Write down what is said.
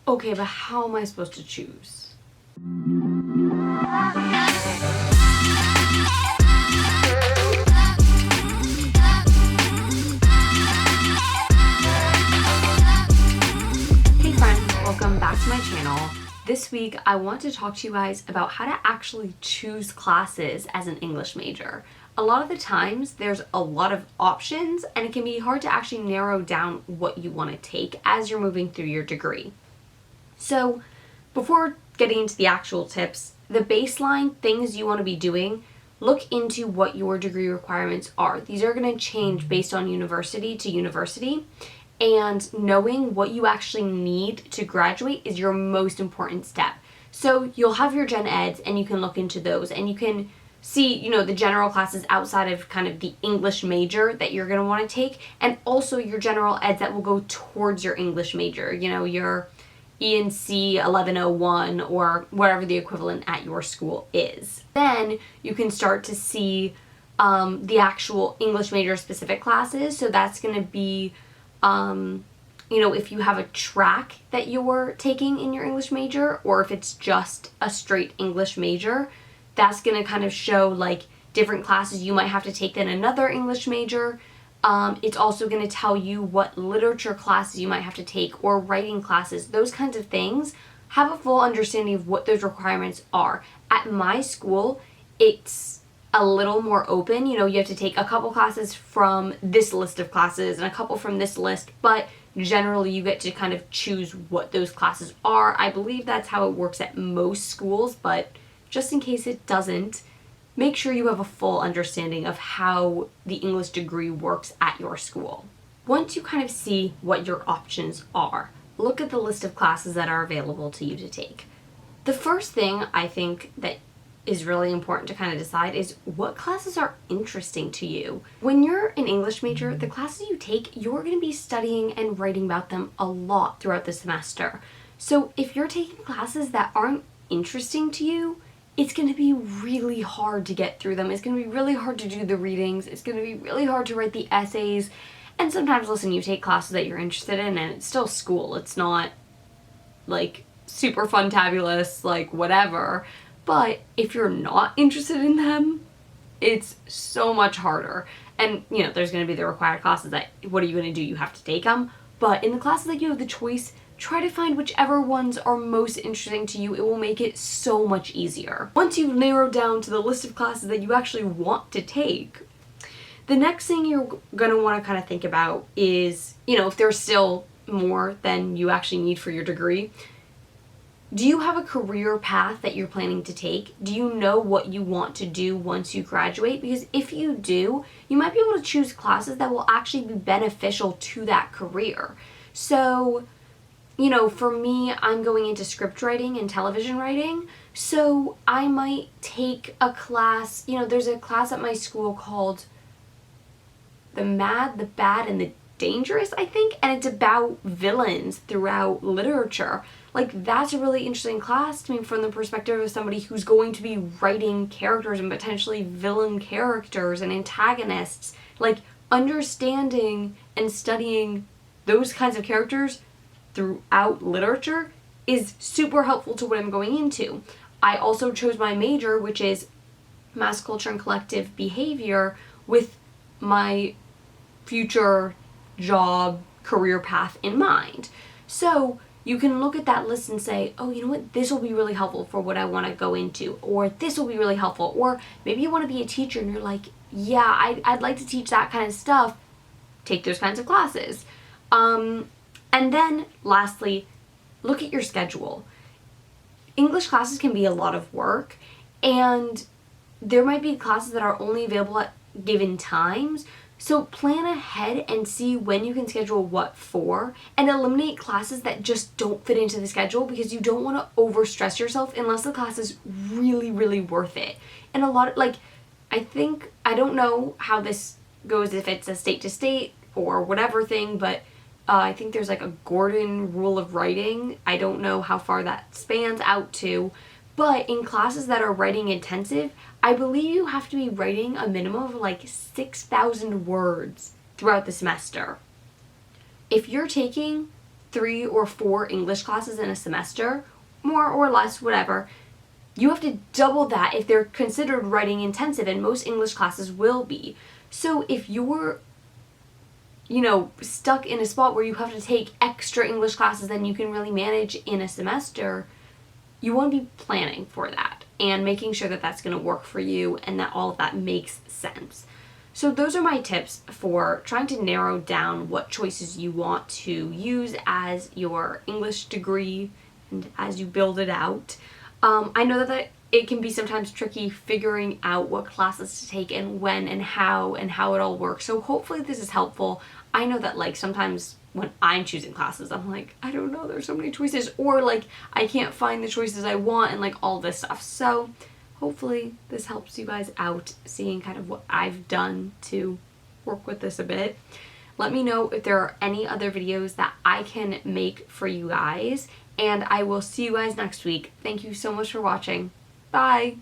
Okay, but how am I supposed to choose? Hey friends, welcome back to my channel. This week I want to talk to you guys about how to actually choose classes as an English major. A lot of the times there's a lot of options and it can be hard to actually narrow down what you want to take as you're moving through your degree. So before getting into the actual tips, the baseline things you want to be doing, look into what your degree requirements are. These are going to change based on university to university, and knowing what you actually need to graduate is your most important step. So you'll have your gen eds and you can look into those and you can see, the general classes outside of kind of the English major that you're going to want to take, and also your general eds that will go towards your English major, your ENC 1101 or whatever the equivalent at your school is. Then you can start to see the actual English major specific classes. So that's going to be, if you have a track that you're taking in your English major, or if it's just a straight English major, that's going to kind of show like different classes you might have to take than another English major. It's also going to tell you what literature classes you might have to take or writing classes, those kinds of things. Have a full understanding of what those requirements are. At my school, it's a little more open. You have to take a couple classes from this list of classes and a couple from this list, but generally you get to kind of choose what those classes are. I believe that's how it works at most schools, but just in case it doesn't, make sure you have a full understanding of how the English degree works at your school. Once you kind of see what your options are, look at the list of classes that are available to you to take. The first thing I think that is really important to kind of decide is what classes are interesting to you. When you're an English major, the classes you take, you're going to be studying and writing about them a lot throughout the semester. So if you're taking classes that aren't interesting to you, it's going to be really hard to get through them. It's going to be really hard to do the readings. It's going to be really hard to write the essays. And sometimes, listen, you take classes that you're interested in and it's still school. It's not like super fantabulous, like whatever. But if you're not interested in them, it's so much harder. And, there's going to be the required classes that, what are you going to do? You have to take them. But in the classes that you have the choice, try to find whichever ones are most interesting to you. It will make it so much easier. Once you've narrowed down to the list of classes that you actually want to take, the next thing you're going to want to kind of think about is, if there's still more than you actually need for your degree, do you have a career path that you're planning to take? Do you know what you want to do once you graduate? Because if you do, you might be able to choose classes that will actually be beneficial to that career. So, for me, I'm going into script writing and television writing, so I might take a class, there's a class at my school called The Mad, the Bad, and the Dangerous, I think, and it's about villains throughout literature. Like, that's a really interesting class to me from the perspective of somebody who's going to be writing characters and potentially villain characters and antagonists. Like, understanding and studying those kinds of characters throughout literature is super helpful to what I'm going into. I also chose my major, which is mass culture and collective behavior, with my future job career path in mind. So you can look at that list and say, oh, you know what, this will be really helpful for what I want to go into, or this will be really helpful. Or maybe you want to be a teacher and you're like, yeah, I'd like to teach that kind of stuff. Take those kinds of classes. And then lastly, look at your schedule. English classes can be a lot of work, and there might be classes that are only available at given times. So plan ahead and see when you can schedule what for, and eliminate classes that just don't fit into the schedule, because you don't want to overstress yourself unless the class is really, really worth it. And a lot of, I don't know how this goes, if it's a state to state or whatever thing, but I think there's like a Gordon rule of writing. I don't know how far that spans out to, but in classes that are writing intensive, I believe you have to be writing a minimum of like 6,000 words throughout the semester. If you're taking 3 or 4 English classes in a semester, more or less, whatever, you have to double that if they're considered writing intensive, and most English classes will be. So if you're, stuck in a spot where you have to take extra English classes than you can really manage in a semester, you want to be planning for that and making sure that that's going to work for you and that all of that makes sense. So those are my tips for trying to narrow down what choices you want to use as your English degree and as you build it out. I know that it can be sometimes tricky figuring out what classes to take and when and how it all works. So hopefully this is helpful. I know that sometimes when I'm choosing classes, I'm like, I don't know, there's so many choices, or I can't find the choices I want and all this stuff. So hopefully this helps you guys out, seeing kind of what I've done to work with this a bit. Let me know if there are any other videos that I can make for you guys, and I will see you guys next week. Thank you so much for watching. Bye!